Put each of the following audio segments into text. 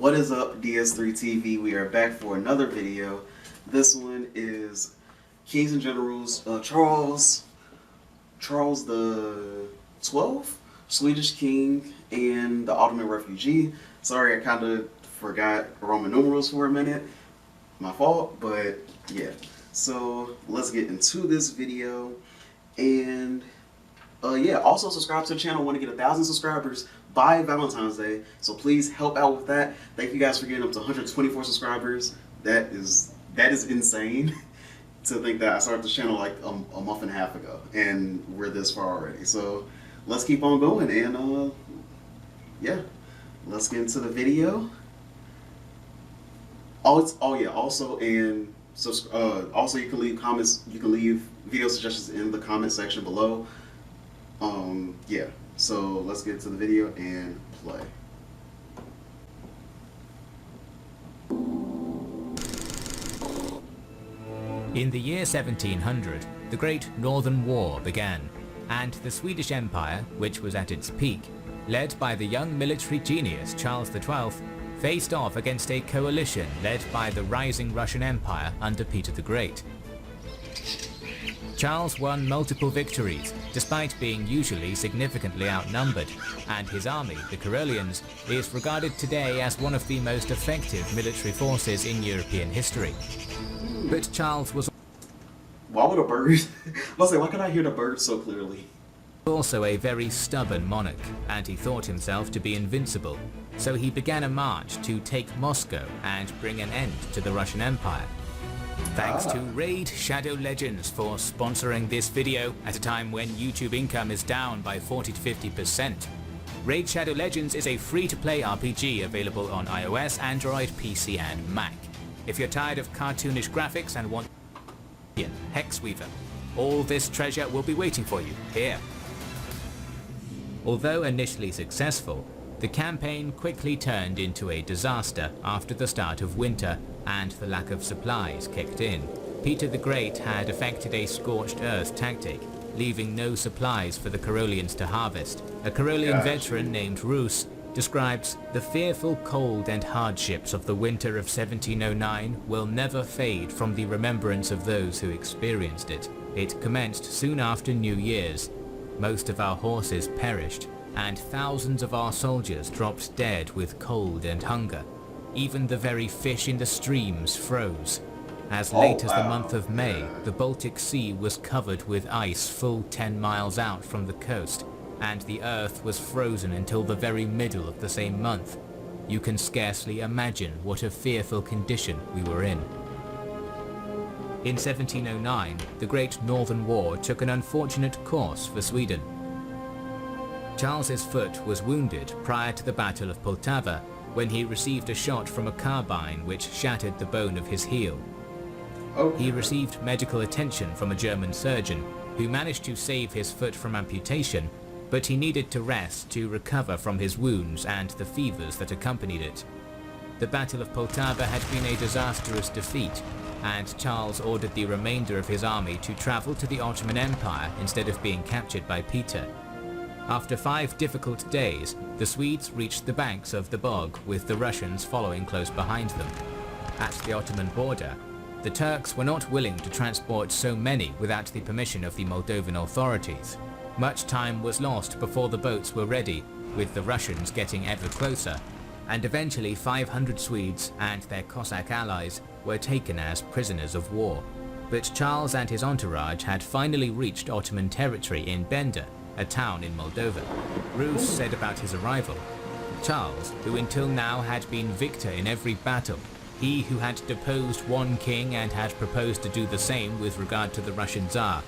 What is up, DS3 TV? We are back for another video. This one is Kings and Generals, Charles the 12th, Swedish king, and the Ottoman refugee. Sorry, I kind of forgot Roman numerals for a minute. My fault, but yeah. So let's get into this video. And yeah, also subscribe to the channel. I want to get 1,000 subscribers by Valentine's Day, so please help out with that. Thank you guys for getting up to 124 subscribers. That is insane to think that I started this channel like a month and a half ago, and we're this far already. So let's keep on going, and yeah, let's get into the video. Also you can leave comments. You can leave video suggestions in the comment section below. Yeah, so let's get to the video and play. In the year 1700, the Great Northern War began, and the Swedish Empire, which was at its peak, led by the young military genius Charles XII, faced off against a coalition led by the rising Russian Empire under Peter the Great. Charles won multiple victories, despite being usually significantly outnumbered, and his army, the Karelians, is regarded today as one of the most effective military forces in European history. But Charles was Why would a bird? Let's say, why can I hear the bird so clearly? also a very stubborn monarch, and he thought himself to be invincible, so he began a march to take Moscow and bring an end to the Russian Empire. Thanks to Raid Shadow Legends for sponsoring this video at a time when YouTube income is down by 40 to 50%. Raid Shadow Legends is a free-to-play RPG available on iOS, Android, PC and Mac. If you're tired of cartoonish graphics and want Hexweaver, all this treasure will be waiting for you here. Although initially successful, the campaign quickly turned into a disaster after the start of winter and the lack of supplies kicked in. Peter the Great had effected a scorched earth tactic, leaving no supplies for the Karelians to harvest. A Karelian veteran named Rus describes, "The fearful cold and hardships of the winter of 1709 will never fade from the remembrance of those who experienced it. It commenced soon after New Year's. Most of our horses perished, and thousands of our soldiers dropped dead with cold and hunger. Even the very fish in the streams froze. As late as the month of May, the Baltic Sea was covered with ice full 10 miles out from the coast, and the earth was frozen until the very middle of the same month. You can scarcely imagine what a fearful condition we were in." In 1709, the Great Northern War took an unfortunate course for Sweden. Charles's foot was wounded prior to the Battle of Poltava, when he received a shot from a carbine which shattered the bone of his heel. He received medical attention from a German surgeon, who managed to save his foot from amputation, but he needed to rest to recover from his wounds and the fevers that accompanied it. The Battle of Poltava had been a disastrous defeat, and Charles ordered the remainder of his army to travel to the Ottoman Empire instead of being captured by Peter. After 5 difficult days, the Swedes reached the banks of the bog, with the Russians following close behind them. At the Ottoman border, the Turks were not willing to transport so many without the permission of the Moldovan authorities. Much time was lost before the boats were ready, with the Russians getting ever closer, and eventually 500 Swedes and their Cossack allies were taken as prisoners of war. But Charles and his entourage had finally reached Ottoman territory in Bender, a town in Moldova. Rus said about his arrival, "Charles, who until now had been victor in every battle, he who had deposed one king and had proposed to do the same with regard to the Russian Tsar,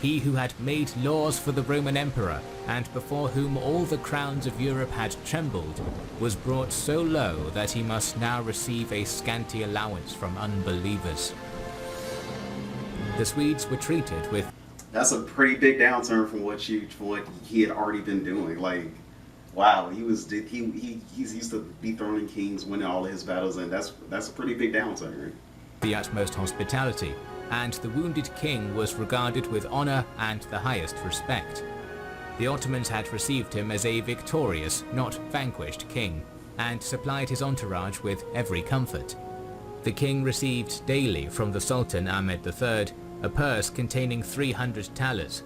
he who had made laws for the Roman Emperor, and before whom all the crowns of Europe had trembled, was brought so low that he must now receive a scanty allowance from unbelievers." The Swedes were treated with... That's a pretty big downturn from what he had already been doing. Like, wow, he's used to dethroning kings, winning all of his battles, and that's a pretty big downturn. The utmost hospitality, and the wounded king was regarded with honor and the highest respect. The Ottomans had received him as a victorious, not vanquished king, and supplied his entourage with every comfort. The king received daily from the Sultan Ahmed III a purse containing 300 thalers.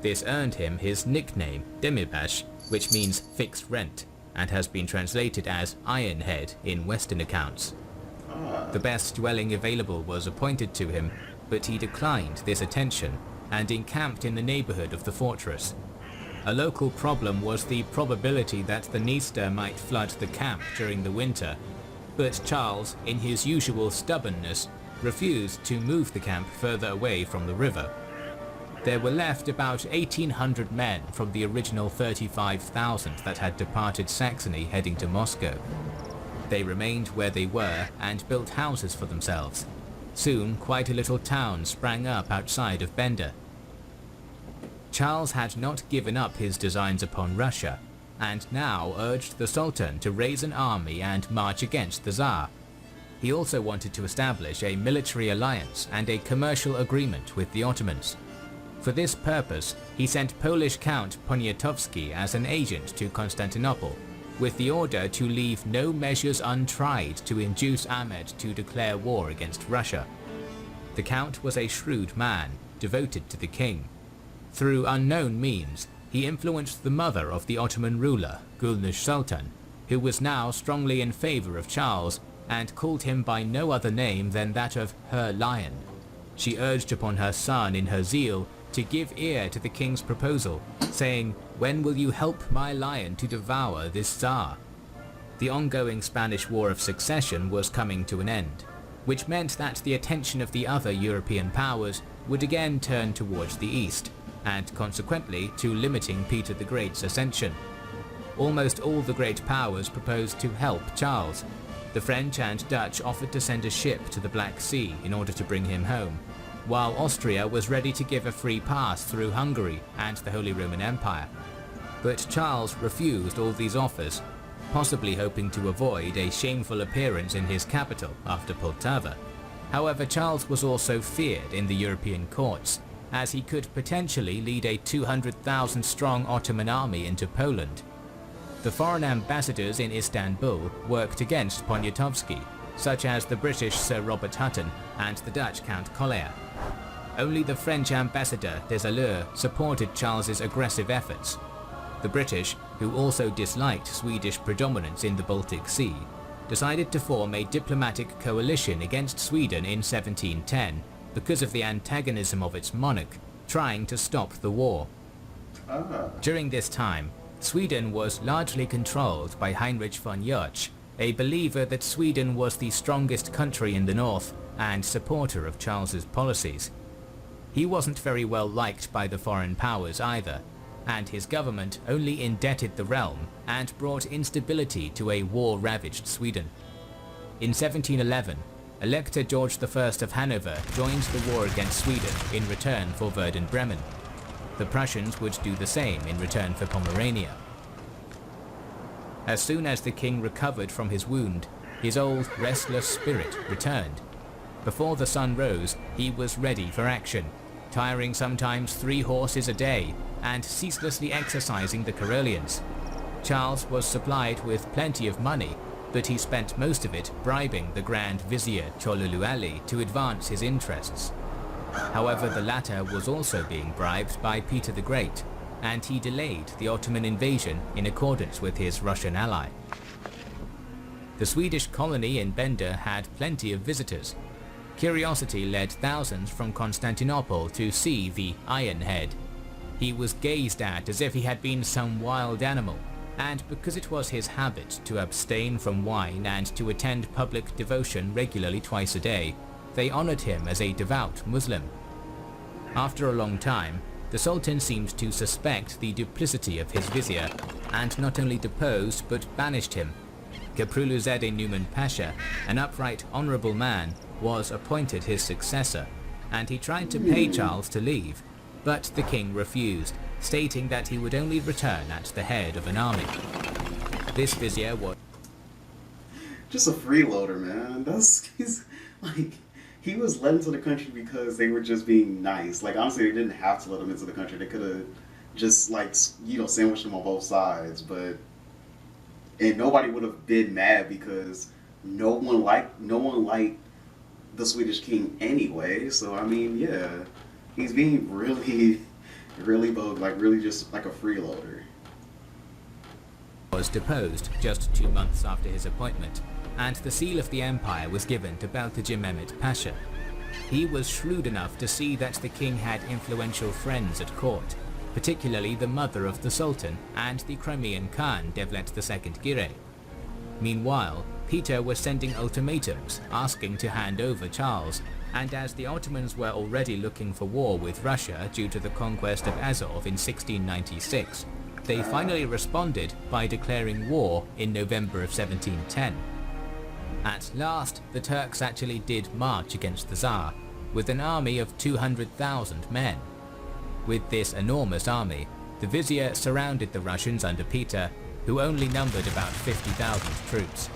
This earned him his nickname Demirbaş, which means fixed rent, and has been translated as Ironhead in Western accounts. The best dwelling available was appointed to him, but he declined this attention and encamped in the neighborhood of the fortress. A local problem was the probability that the Dniester might flood the camp during the winter, but Charles, in his usual stubbornness, refused to move the camp further away from the river. There were left about 1,800 men from the original 35,000 that had departed Saxony heading to Moscow. They remained where they were and built houses for themselves. Soon, quite a little town sprang up outside of Bender. Charles had not given up his designs upon Russia, and now urged the Sultan to raise an army and march against the Tsar. He also wanted to establish a military alliance and a commercial agreement with the Ottomans. For this purpose, he sent Polish Count Poniatowski as an agent to Constantinople, with the order to leave no measures untried to induce Ahmed to declare war against Russia. The Count was a shrewd man, devoted to the king. Through unknown means, he influenced the mother of the Ottoman ruler, Gulnush Sultan, who was now strongly in favor of Charles and called him by no other name than that of her lion. She urged upon her son in her zeal to give ear to the king's proposal, saying, "When will you help my lion to devour this Tsar?" The ongoing Spanish War of Succession was coming to an end, which meant that the attention of the other European powers would again turn towards the east, and consequently to limiting Peter the Great's ascension. Almost all the great powers proposed to help Charles. The French and Dutch offered to send a ship to the Black Sea in order to bring him home, while Austria was ready to give a free pass through Hungary and the Holy Roman Empire. But Charles refused all these offers, possibly hoping to avoid a shameful appearance in his capital after Poltava. However, Charles was also feared in the European courts, as he could potentially lead a 200,000 strong Ottoman army into Poland. The foreign ambassadors in Istanbul worked against Poniatowski, such as the British Sir Robert Hutton and the Dutch Count Collier. Only the French ambassador des Alleux supported Charles's aggressive efforts. The British, who also disliked Swedish predominance in the Baltic Sea, decided to form a diplomatic coalition against Sweden in 1710 because of the antagonism of its monarch, trying to stop the war. During this time, Sweden was largely controlled by Heinrich von Jörsch, a believer that Sweden was the strongest country in the north and supporter of Charles's policies. He wasn't very well liked by the foreign powers either, and his government only indebted the realm and brought instability to a war-ravaged Sweden. In 1711, Elector George I of Hanover joined the war against Sweden in return for Verden-Bremen. The Prussians would do the same in return for Pomerania. As soon as the king recovered from his wound, his old restless spirit returned. Before the sun rose, he was ready for action, tiring sometimes 3 horses a day and ceaselessly exercising the Karelians. Charles was supplied with plenty of money, but he spent most of it bribing the Grand Vizier Choluluali to advance his interests. However, the latter was also being bribed by Peter the Great, and he delayed the Ottoman invasion in accordance with his Russian ally. The Swedish colony in Bender had plenty of visitors. Curiosity led thousands from Constantinople to see the Ironhead. He was gazed at as if he had been some wild animal, and because it was his habit to abstain from wine and to attend public devotion regularly twice a day, they honored him as a devout Muslim. After a long time, the Sultan seemed to suspect the duplicity of his vizier, and not only deposed but banished him. Kepruluzade Numan Pasha, an upright, honorable man, was appointed his successor, and he tried to pay Charles to leave, but the king refused, stating that he would only return at the head of an army. This vizier was just a freeloader, man. He was let into the country because they were just being nice. Like, honestly, they didn't have to let him into the country. They could have just, like, sandwiched him on both sides. But and nobody would have been mad because no one liked the Swedish king anyway. So I mean, yeah, he's being really, really bold, like really just like a freeloader. Was deposed just 2 months after his appointment, and the seal of the empire was given to Beltaji Mehmet Pasha. He was shrewd enough to see that the king had influential friends at court, particularly the mother of the Sultan and the Crimean Khan Devlet II Gire. Meanwhile, Peter was sending ultimatums asking to hand over Charles, and as the Ottomans were already looking for war with Russia due to the conquest of Azov in 1696, they finally responded by declaring war in November of 1710. At last, the Turks actually did march against the Tsar, with an army of 200,000 men. With this enormous army, the vizier surrounded the Russians under Peter, who only numbered about 50,000 troops.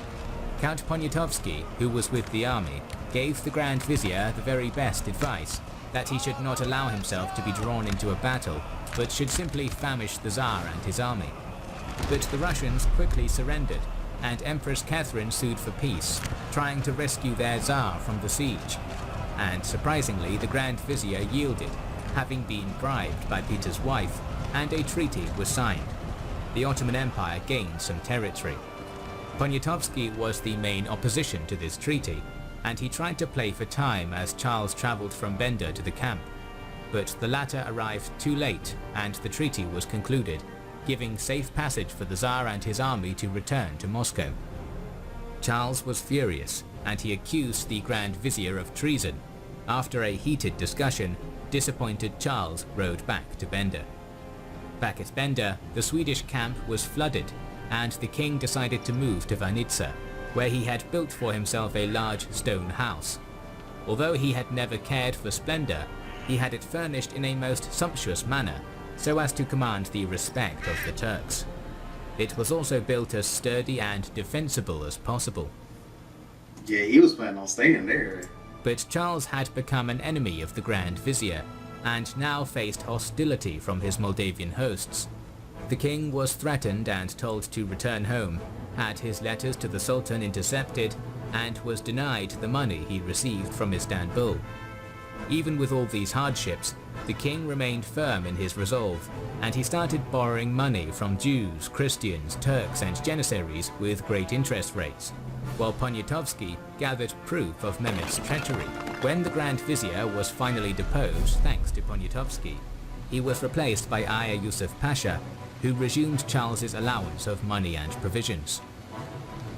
Count Poniatowski, who was with the army, gave the Grand Vizier the very best advice, that he should not allow himself to be drawn into a battle, but should simply famish the Tsar and his army. But the Russians quickly surrendered, and Empress Catherine sued for peace, trying to rescue their Tsar from the siege. And surprisingly, the Grand Vizier yielded, having been bribed by Peter's wife, and a treaty was signed. The Ottoman Empire gained some territory. Poniatowski was the main opposition to this treaty, and he tried to play for time as Charles travelled from Bender to the camp. But the latter arrived too late, and the treaty was concluded, giving safe passage for the Tsar and his army to return to Moscow. Charles was furious, and he accused the Grand Vizier of treason. After a heated discussion, disappointed Charles rode back to Bender. Back at Bender, the Swedish camp was flooded, and the king decided to move to Varnita, where he had built for himself a large stone house. Although he had never cared for splendor, he had it furnished in a most sumptuous manner, so as to command the respect of the Turks. It was also built as sturdy and defensible as possible. Yeah, he was planning on staying there. But Charles had become an enemy of the Grand Vizier, and now faced hostility from his Moldavian hosts. The king was threatened and told to return home, had his letters to the Sultan intercepted, and was denied the money he received from Istanbul. Even with all these hardships, the king remained firm in his resolve, and he started borrowing money from Jews, Christians, Turks and Janissaries with great interest rates, while Poniatowski gathered proof of Mehmet's treachery. When the Grand Vizier was finally deposed thanks to Poniatowski, he was replaced by Aya Yusuf Pasha, who resumed Charles's allowance of money and provisions.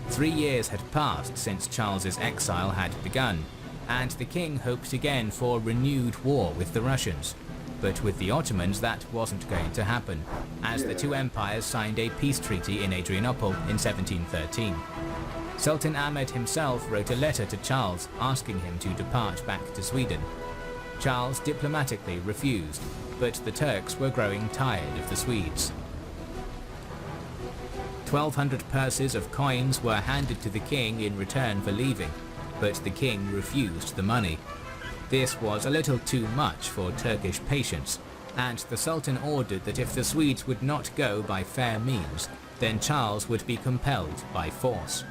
3 years had passed since Charles's exile had begun, and the king hoped again for renewed war with the Russians. But with the Ottomans that wasn't going to happen, as the two empires signed a peace treaty in Adrianople in 1713. Sultan Ahmed himself wrote a letter to Charles asking him to depart back to Sweden. Charles diplomatically refused, but the Turks were growing tired of the Swedes. 1,200 purses of coins were handed to the king in return for leaving, but the king refused the money. This was a little too much for Turkish patience, and the Sultan ordered that if the Swedes would not go by fair means, then Charles would be compelled by force.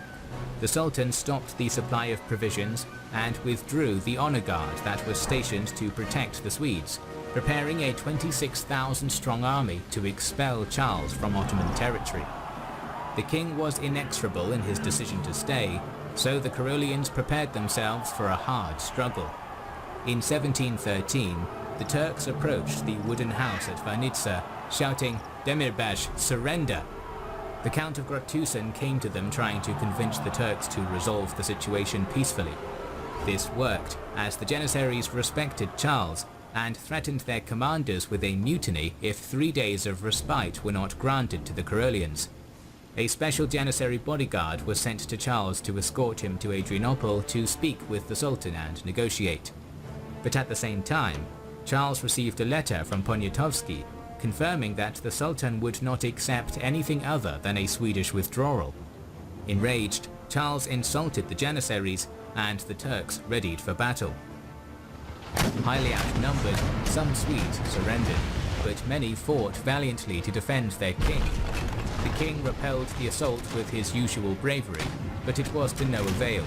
The Sultan stopped the supply of provisions and withdrew the honor guard that was stationed to protect the Swedes, preparing a 26,000-strong army to expel Charles from Ottoman territory. The king was inexorable in his decision to stay, so the Karelians prepared themselves for a hard struggle. In 1713, the Turks approached the wooden house at Varnita, shouting, "Demirbash, surrender!" The Count of Grotusen came to them trying to convince the Turks to resolve the situation peacefully. This worked, as the Janissaries respected Charles and threatened their commanders with a mutiny if 3 days of respite were not granted to the Karelians. A special Janissary bodyguard was sent to Charles to escort him to Adrianople to speak with the Sultan and negotiate. But at the same time, Charles received a letter from Poniatowski confirming that the Sultan would not accept anything other than a Swedish withdrawal. Enraged, Charles insulted the Janissaries, and the Turks readied for battle. Highly outnumbered, some Swedes surrendered, but many fought valiantly to defend their king. The king repelled the assault with his usual bravery, but it was to no avail.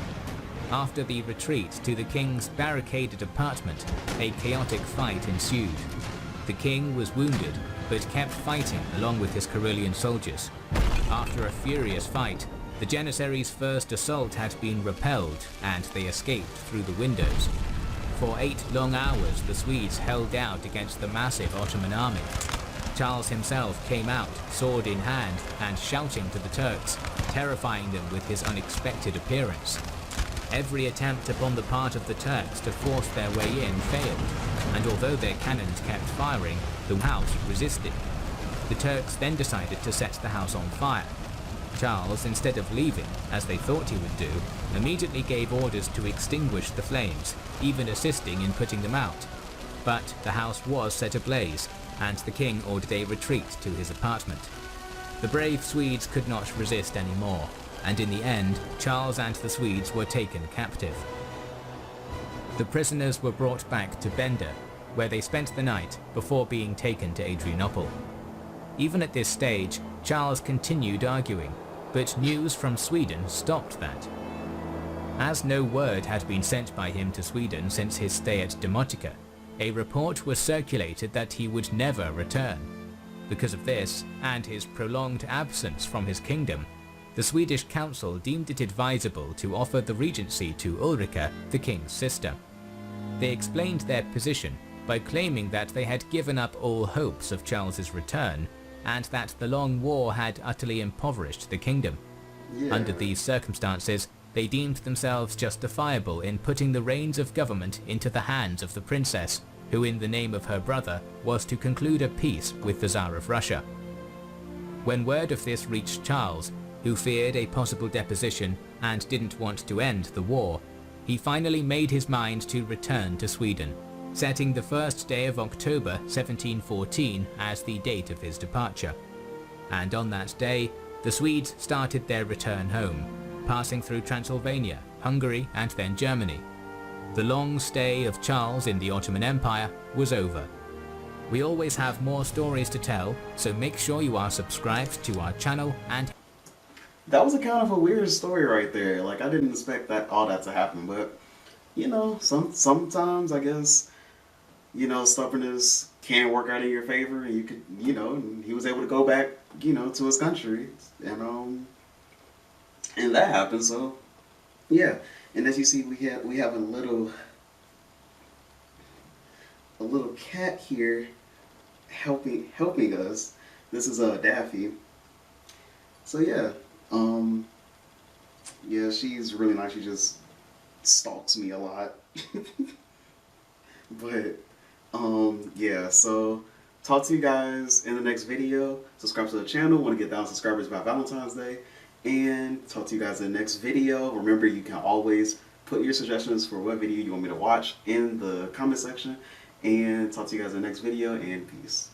After the retreat to the king's barricaded apartment, a chaotic fight ensued. The king was wounded, but kept fighting along with his Carolean soldiers. After a furious fight, the Janissaries' first assault had been repelled, and they escaped through the windows. For 8 long hours, the Swedes held out against the massive Ottoman army. Charles himself came out, sword in hand, and shouting to the Turks, terrifying them with his unexpected appearance. Every attempt upon the part of the Turks to force their way in failed, and although their cannons kept firing, the house resisted. The Turks then decided to set the house on fire. Charles, instead of leaving, as they thought he would do, immediately gave orders to extinguish the flames, even assisting in putting them out. But the house was set ablaze, and the king ordered a retreat to his apartment. The brave Swedes could not resist anymore, and in the end, Charles and the Swedes were taken captive. The prisoners were brought back to Bender, where they spent the night before being taken to Adrianople. Even at this stage, Charles continued arguing, but news from Sweden stopped that. As no word had been sent by him to Sweden since his stay at Demotica, a report was circulated that he would never return. Because of this, and his prolonged absence from his kingdom, the Swedish council deemed it advisable to offer the regency to Ulrika, the king's sister. They explained their position by claiming that they had given up all hopes of Charles's return, and that the long war had utterly impoverished the kingdom. Yeah. Under these circumstances, they deemed themselves justifiable in putting the reins of government into the hands of the princess, who in the name of her brother was to conclude a peace with the Tsar of Russia. When word of this reached Charles, who feared a possible deposition and didn't want to end the war, he finally made his mind to return to Sweden, setting the first day of October 1714 as the date of his departure. And on that day, the Swedes started their return home, passing through Transylvania, Hungary, and then Germany. The long stay of Charles in the Ottoman Empire was over. We always have more stories to tell, so make sure you are subscribed to our channel and... That was a kind of a weird story right there. Like, I didn't expect all that to happen, but, you know, sometimes, I guess, you know, stubbornness can work out in your favor, and you could, you know, and he was able to go back, you know, to his country, and that happened, so, yeah. And as you see, we have a little cat here helping us. This is Daffy. So yeah, yeah, she's really nice. She just stalks me a lot. But yeah, so talk to you guys in the next video. Subscribe to the channel. Want to get 1,000 subscribers by Valentine's Day. And talk to you guys in the next video. Remember, you can always put your suggestions for what video you want me to watch in the comment section. And talk to you guys in the next video, and peace.